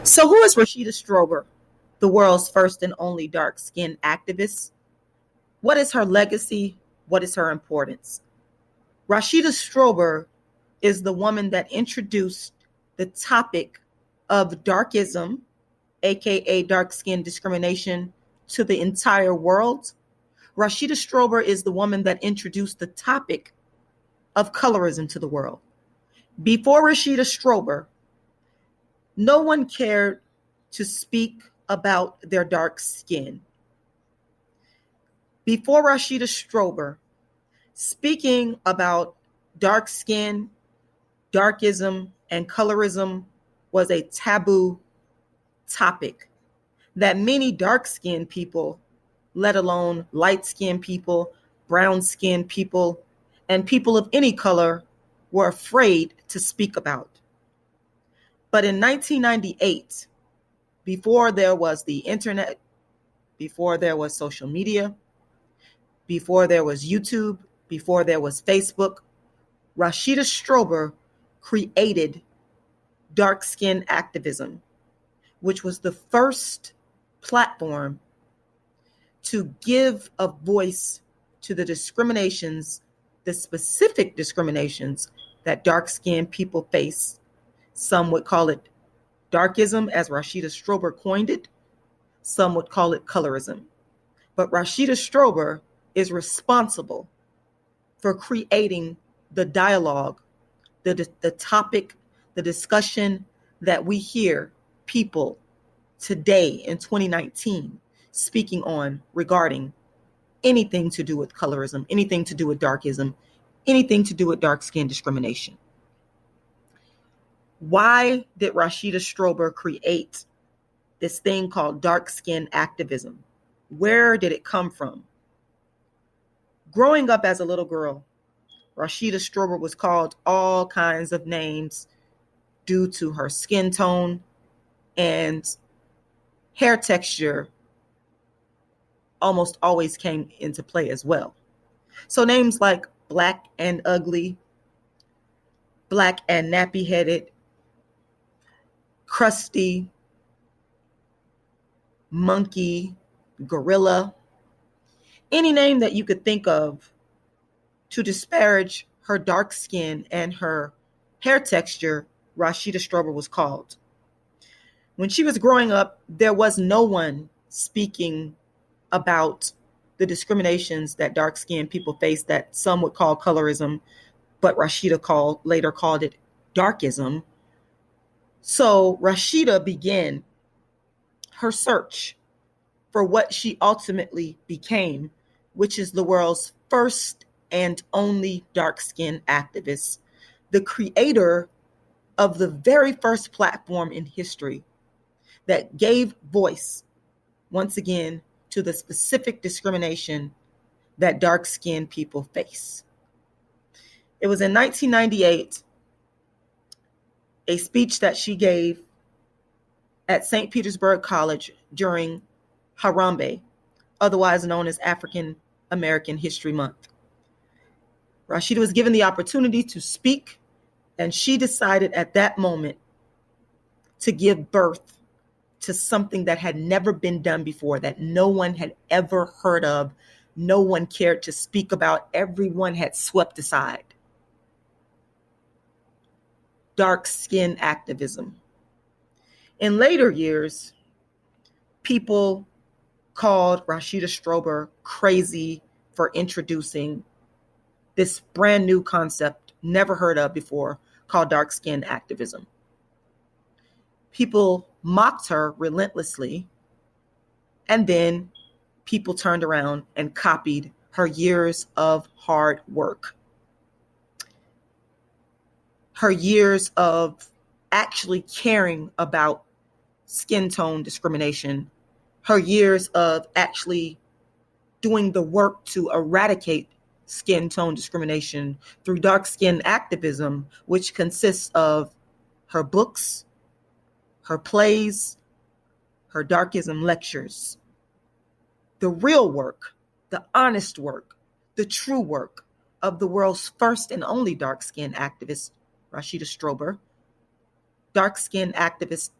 So who is Rashida Strober, the world's first and only dark-skinned activist? What is her legacy? What is her importance? Rashida Strober is the woman that introduced the topic of darkism, aka dark skin discrimination, to the entire world. Rashida Strober is the woman that introduced the topic of colorism to the world. Before Rashida Strober, no one cared to speak about their dark skin. Before Rashida Strober, speaking about dark skin, darkism, and colorism was a taboo topic that many dark-skinned people, let alone light-skinned people, brown-skinned people, and people of any color were afraid to speak about. But in 1998, before there was the internet, before there was social media, before there was YouTube, before there was Facebook, Rashida Strober created dark skin activism, which was the first platform to give a voice to the discriminations, the specific discriminations that dark skinned people face. Some would call it darkism, as Rashida Strober coined it. Some would call it colorism. But Rashida Strober is responsible for creating the dialogue, the topic, the discussion that we hear people today in 2019 speaking on regarding anything to do with colorism, anything to do with darkism, anything to do with dark skin discrimination. Why did Rashida Strober create this thing called dark skin activism? Where did it come from? Growing up as a little girl, Rashida Strober was called all kinds of names due to her skin tone and hair texture almost always came into play as well. So names like black and ugly, black and nappy-headed, crusty, monkey, gorilla, any name that you could think of to disparage her dark skin and her hair texture, Rashida Strober was called. When she was growing up, there was no one speaking about the discriminations that dark-skinned people face that some would call colorism, but Rashida later called it darkism. So Rashida began her search for what she ultimately became, which is the world's first and only dark-skinned activist, the creator of the very first platform in history that gave voice, once again, to the specific discrimination that dark-skinned people face. It was in 1998, a speech that she gave at St. Petersburg College during Harambe, otherwise known as African American History Month. Rashida was given the opportunity to speak, and she decided at that moment to give birth to something that had never been done before, that no one had ever heard of, no one cared to speak about, everyone had swept aside. Dark skin activism. In later years, people called Rashida Strober crazy for introducing this brand new concept, never heard of before, called dark skin activism. People mocked her relentlessly, and then people turned around and copied her years of hard work, her years of actually caring about skin tone discrimination, her years of actually doing the work to eradicate skin tone discrimination through dark skin activism, which consists of her books, her plays, her darkism lectures. The real work, the honest work, the true work of the world's first and only dark skin activist, Rashida Strober, dark skin activist